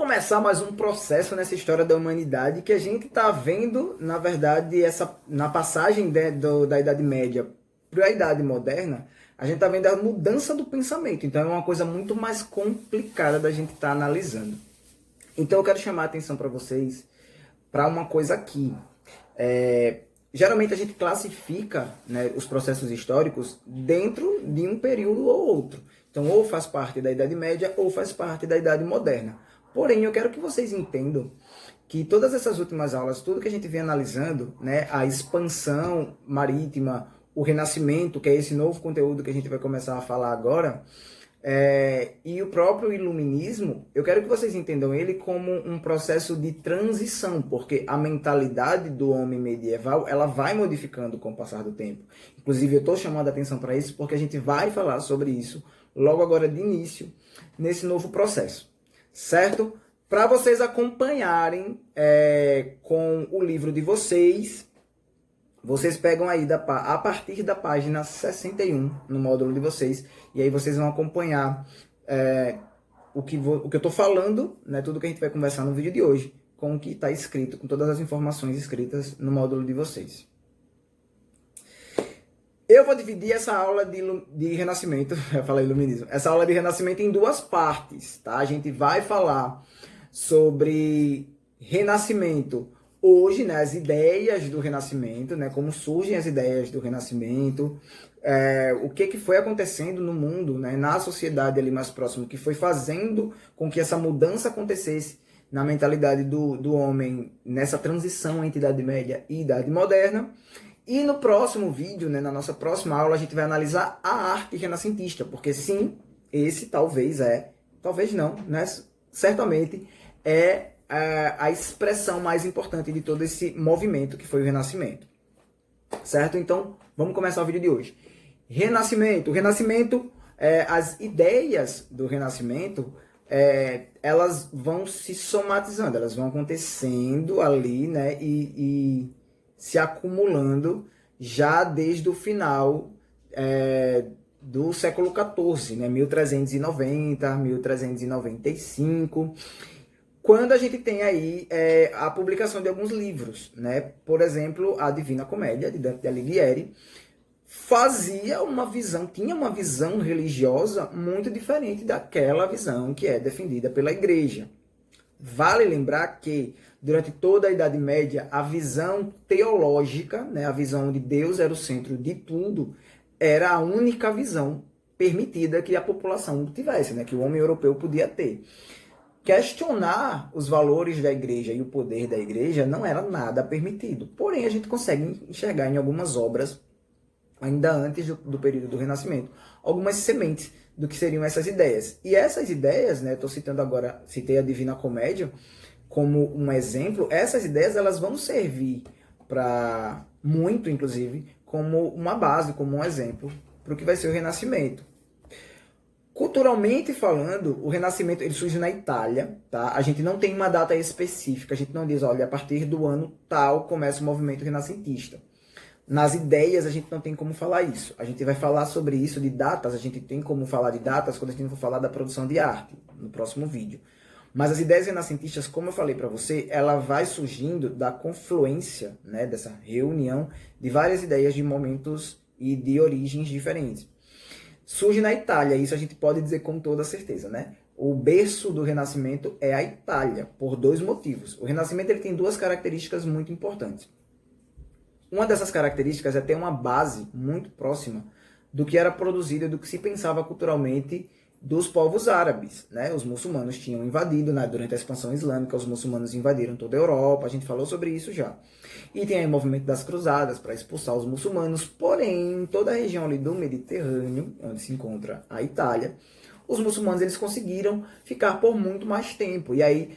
começar mais um processo nessa história da humanidade que a gente está vendo, na verdade, na passagem da Idade Média para a Idade Moderna, a gente está vendo a mudança do pensamento. Então é uma coisa muito mais complicada da gente estar analisando. Então eu quero chamar a atenção para vocês para uma coisa aqui. Geralmente a gente classifica, né, os processos históricos dentro de um período ou outro. Então ou faz parte da Idade Média ou faz parte da Idade Moderna. Porém, eu quero que vocês entendam que todas essas últimas aulas, tudo que a gente vem analisando, né, a expansão marítima, o renascimento, que é esse novo conteúdo que a gente vai começar a falar agora, e o próprio iluminismo, eu quero que vocês entendam ele como um processo de transição, porque a mentalidade do homem medieval, ela vai modificando com o passar do tempo. Inclusive, eu estou chamando a atenção para isso porque a gente vai falar sobre isso logo agora de início, nesse novo processo. Certo? Para vocês acompanharem com o livro de vocês, vocês pegam aí a partir da página 61 no módulo de vocês, e aí vocês vão acompanhar o que eu estou falando, né, tudo que a gente vai conversar no vídeo de hoje, com o que está escrito, com todas as informações escritas no módulo de vocês. Eu vou dividir essa aula de renascimento, eu falei iluminismo, essa aula de renascimento em duas partes, tá? A gente vai falar sobre renascimento hoje, né? As ideias do renascimento, né? Como surgem as ideias do renascimento, o que foi acontecendo no mundo, né? Na sociedade ali mais próximo, que foi fazendo com que essa mudança acontecesse na mentalidade do homem, nessa transição entre Idade Média e Idade Moderna. E no próximo vídeo, né, na nossa próxima aula, a gente vai analisar a arte renascentista, porque sim, esse talvez não, né, certamente a expressão mais importante de todo esse movimento que foi o Renascimento. Certo? Então, vamos começar o vídeo de hoje. Renascimento. O Renascimento, as ideias do Renascimento, elas vão se somatizando, elas vão acontecendo ali, né, e se acumulando já desde o final do século XIV, né? 1390, 1395, quando a gente tem aí a publicação de alguns livros, né? Por exemplo, a Divina Comédia, de Dante Alighieri, tinha uma visão religiosa muito diferente daquela visão que é defendida pela Igreja. Vale lembrar que, durante toda a Idade Média, a visão teológica, né, a visão de Deus era o centro de tudo, era a única visão permitida que a população tivesse, né, que o homem europeu podia ter. Questionar os valores da Igreja e o poder da Igreja não era nada permitido. Porém, a gente consegue enxergar em algumas obras, ainda antes do período do Renascimento, algumas sementes do que seriam essas ideias. E essas ideias, né, estou citando agora, citei a Divina Comédia como um exemplo, essas ideias elas vão servir para muito, inclusive, como uma base, como um exemplo para o que vai ser o Renascimento. Culturalmente falando, o Renascimento ele surge na Itália, tá? A gente não tem uma data específica, a gente não diz, olha, a partir do ano tal começa o movimento renascentista. Nas ideias, a gente não tem como falar isso. A gente vai falar sobre isso de datas, a gente tem como falar de datas quando a gente for falar da produção de arte, no próximo vídeo. Mas as ideias renascentistas, como eu falei para você, ela vai surgindo da confluência, né, dessa reunião de várias ideias de momentos e de origens diferentes. Surge na Itália, isso a gente pode dizer com toda certeza, né? O berço do Renascimento é a Itália, por dois motivos. O Renascimento ele tem duas características muito importantes. Uma dessas características é ter uma base muito próxima do que era produzido, do que se pensava culturalmente dos povos árabes, né? Os muçulmanos tinham invadido, né? Durante a expansão islâmica, os muçulmanos invadiram toda a Europa, a gente falou sobre isso já. E tem aí o movimento das cruzadas para expulsar os muçulmanos, porém, em toda a região ali do Mediterrâneo, onde se encontra a Itália, os muçulmanos eles conseguiram ficar por muito mais tempo. E aí,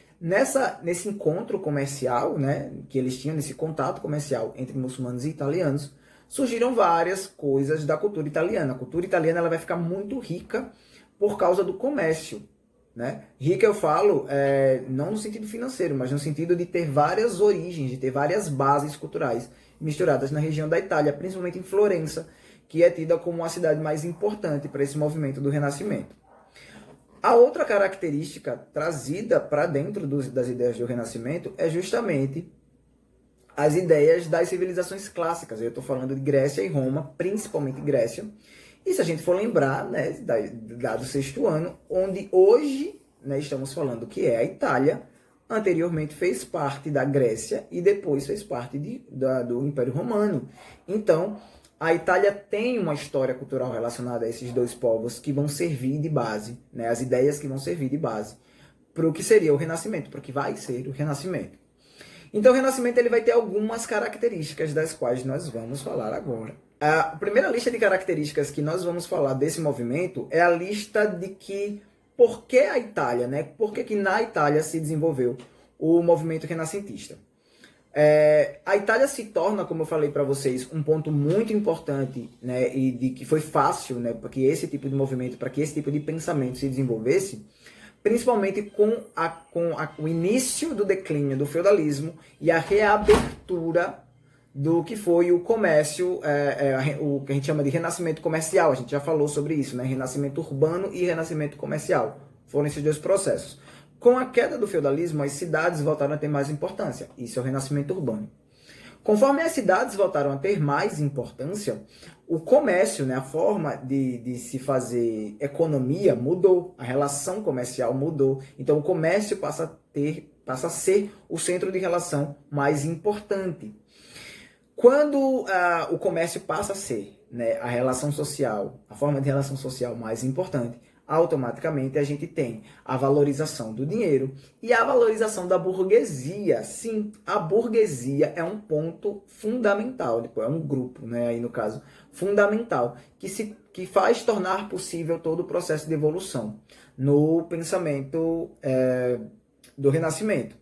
nesse encontro comercial, né, que eles tinham, nesse contato comercial entre muçulmanos e italianos, surgiram várias coisas da cultura italiana. A cultura italiana ela vai ficar muito rica por causa do comércio. Né? Rica eu falo não no sentido financeiro, mas no sentido de ter várias origens, de ter várias bases culturais misturadas na região da Itália, principalmente em Florença, que é tida como a cidade mais importante para esse movimento do Renascimento. A outra característica trazida para dentro das ideias do Renascimento é justamente as ideias das civilizações clássicas. Eu estou falando de Grécia e Roma, principalmente Grécia. E se a gente for lembrar, né, dado o sexto ano, onde hoje, né, estamos falando que é a Itália, anteriormente fez parte da Grécia e depois fez parte do Império Romano. Então, a Itália tem uma história cultural relacionada a esses dois povos que vão servir de base, né, as ideias que vão servir de base para o que seria o Renascimento, para o que vai ser o Renascimento. Então, o Renascimento ele vai ter algumas características das quais nós vamos falar agora. A primeira lista de características que nós vamos falar desse movimento é a lista de que por que a Itália, né? Por que na Itália se desenvolveu o movimento renascentista. A Itália se torna, como eu falei para vocês, um ponto muito importante, né? E de que foi fácil, né? Para que esse tipo de movimento, para que esse tipo de pensamento se desenvolvesse, principalmente com o início do declínio do feudalismo e a reabertura do que foi o comércio, o que a gente chama de renascimento comercial. A gente já falou sobre isso, né? Renascimento urbano e renascimento comercial. Foram esses dois processos. Com a queda do feudalismo, as cidades voltaram a ter mais importância. Isso é o renascimento urbano. Conforme as cidades voltaram a ter mais importância, o comércio, né, a forma de se fazer economia mudou, a relação comercial mudou. Então o comércio passa a ser o centro de relação mais importante. Quando o comércio passa a ser, né, a relação social, a forma de relação social mais importante, automaticamente a gente tem a valorização do dinheiro e a valorização da burguesia. Sim, a burguesia é um ponto fundamental, é um grupo, né, aí no caso, fundamental, que faz tornar possível todo o processo de evolução no pensamento do Renascimento.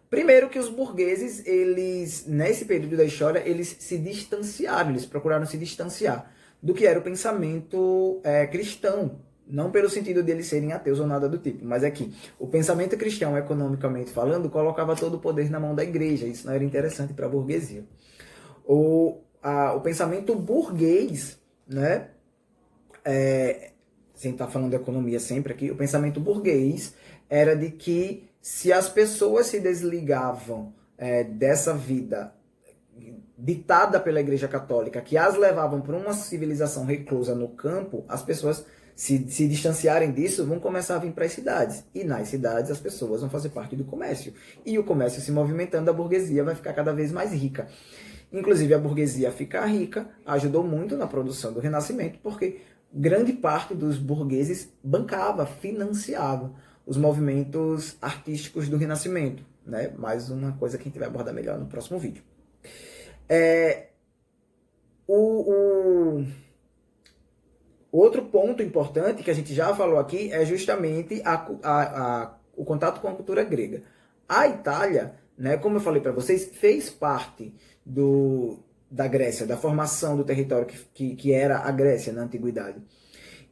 Primeiro que os burgueses, eles, nesse período da história, eles se distanciaram, eles procuraram se distanciar do que era o pensamento cristão. Não pelo sentido de eles serem ateus ou nada do tipo, mas é que o pensamento cristão, economicamente falando, colocava todo o poder na mão da igreja. Isso não era interessante para a burguesia. O pensamento burguês, né? Sem estar falando de economia sempre aqui, o pensamento burguês era de que se as pessoas se desligavam dessa vida ditada pela Igreja Católica, que as levavam para uma civilização reclusa no campo, as pessoas se distanciarem disso, vão começar a vir para as cidades. E nas cidades as pessoas vão fazer parte do comércio. E o comércio se movimentando, a burguesia vai ficar cada vez mais rica. Inclusive a burguesia ficar rica ajudou muito na produção do Renascimento, porque grande parte dos burgueses bancava, financiava os movimentos artísticos do Renascimento, né? Mais uma coisa que a gente vai abordar melhor no próximo vídeo. Outro ponto importante que a gente já falou aqui é justamente o contato com a cultura grega. A Itália, né, como eu falei para vocês, fez parte da Grécia, da formação do território que era a Grécia na Antiguidade.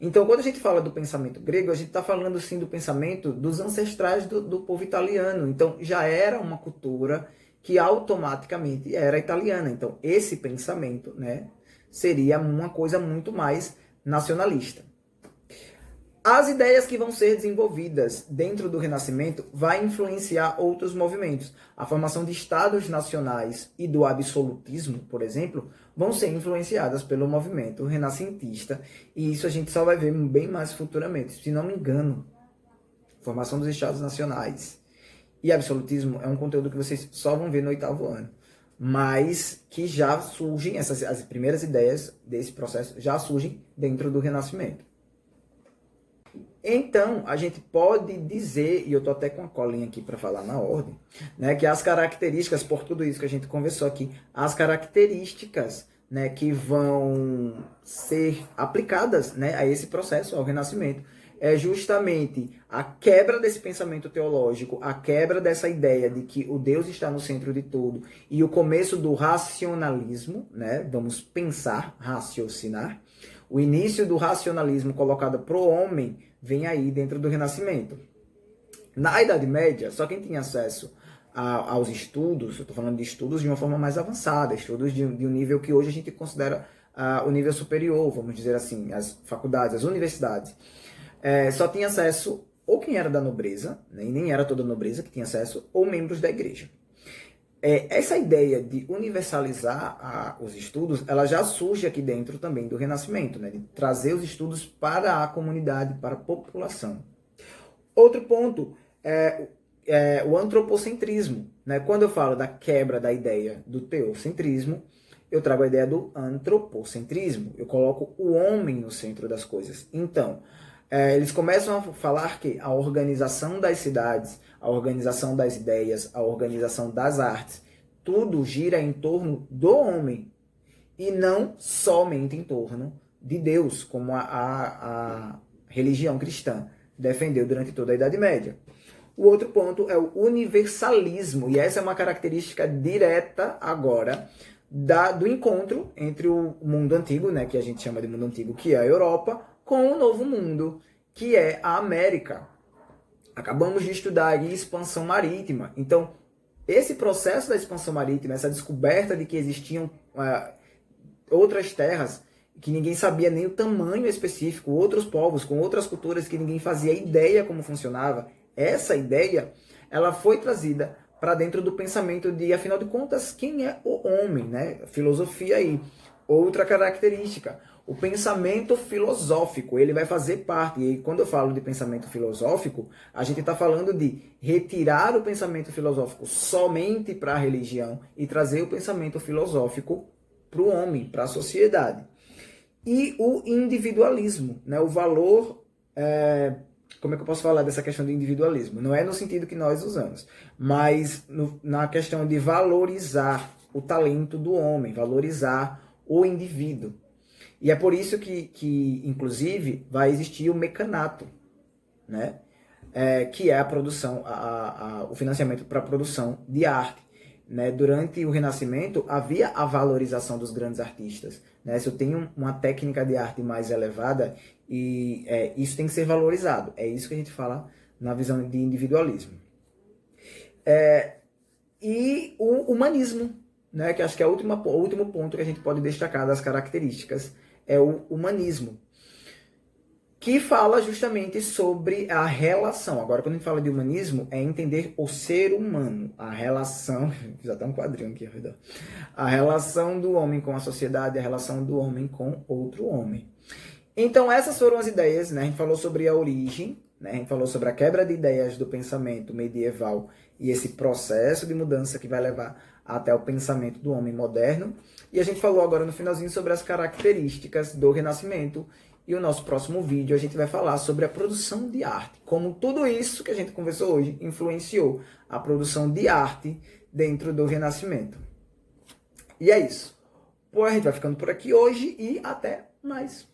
Então, quando a gente fala do pensamento grego, a gente está falando sim do pensamento dos ancestrais do povo italiano. Então, já era uma cultura que automaticamente era italiana. Então, esse pensamento, né, seria uma coisa muito mais nacionalista. As ideias que vão ser desenvolvidas dentro do Renascimento vai influenciar outros movimentos. A formação de estados nacionais e do absolutismo, por exemplo, vão ser influenciadas pelo movimento renascentista, e isso a gente só vai ver bem mais futuramente. Se não me engano, formação dos estados nacionais e absolutismo é um conteúdo que vocês só vão ver no 8º ano, mas que já surgem, as primeiras ideias desse processo já surgem dentro do Renascimento. Então, a gente pode dizer, e eu estou até com a colinha aqui para falar na ordem, né, que as características, por tudo isso que a gente conversou aqui, as características, né, que vão ser aplicadas, né, a esse processo, ao Renascimento, é justamente a quebra desse pensamento teológico, a quebra dessa ideia de que o Deus está no centro de tudo, e o começo do racionalismo, né, vamos pensar, raciocinar. O início do racionalismo colocado para o homem vem aí dentro do Renascimento. Na Idade Média, só quem tinha acesso aos estudos, eu estou falando de estudos de uma forma mais avançada, estudos de um nível que hoje a gente considera o nível superior, vamos dizer assim, as faculdades, as universidades. Só tinha acesso ou quem era da nobreza, né, e nem era toda a nobreza que tinha acesso, ou membros da igreja. Essa ideia de universalizar os estudos, ela já surge aqui dentro também do Renascimento, né, de trazer os estudos para a comunidade, para a população. Outro ponto é o antropocentrismo. Né? Quando eu falo da quebra da ideia do teocentrismo, eu trago a ideia do antropocentrismo. Eu coloco o homem no centro das coisas. Então, eles começam a falar que a organização das cidades, a organização das ideias, a organização das artes, tudo gira em torno do homem e não somente em torno de Deus, como a religião cristã defendeu durante toda a Idade Média. O outro ponto é o universalismo, e essa é uma característica direta agora do encontro entre o mundo antigo, né, que a gente chama de mundo antigo, que é a Europa, com o novo mundo, que é a América. Acabamos de estudar aí expansão marítima. Então, esse processo da expansão marítima, essa descoberta de que existiam outras terras, que ninguém sabia nem o tamanho específico, outros povos com outras culturas que ninguém fazia ideia como funcionava, essa ideia ela foi trazida para dentro do pensamento de, afinal de contas, quem é o homem, né? Filosofia aí. Outra característica, o pensamento filosófico, ele vai fazer parte, e quando eu falo de pensamento filosófico, a gente está falando de retirar o pensamento filosófico somente para a religião e trazer o pensamento filosófico para o homem, para a sociedade. E o individualismo, né? O valor... como é que eu posso falar dessa questão do individualismo? Não é no sentido que nós usamos, mas na questão de valorizar o talento do homem, valorizar o indivíduo. E é por isso que inclusive, vai existir o mecanato, né? Que é a produção, o financiamento para a produção de arte. Né? Durante o Renascimento, havia a valorização dos grandes artistas. Né? Se eu tenho uma técnica de arte mais elevada, isso tem que ser valorizado. É isso que a gente fala na visão de individualismo. E o humanismo, né? Que acho que é o último ponto que a gente pode destacar das características, é o humanismo, que fala justamente sobre a relação. Agora, quando a gente fala de humanismo, é entender o ser humano, a relação... Já tá um quadrinho aqui, a relação do homem com a sociedade, a relação do homem com outro homem. Então, essas foram as ideias, né? A gente falou sobre a origem, né? A gente falou sobre a quebra de ideias do pensamento medieval e esse processo de mudança que vai levar até o pensamento do homem moderno. E a gente falou agora no finalzinho sobre as características do Renascimento. E o nosso próximo vídeo a gente vai falar sobre a produção de arte. Como tudo isso que a gente conversou hoje influenciou a produção de arte dentro do Renascimento. E é isso. Pô, a gente vai ficando por aqui hoje e até mais.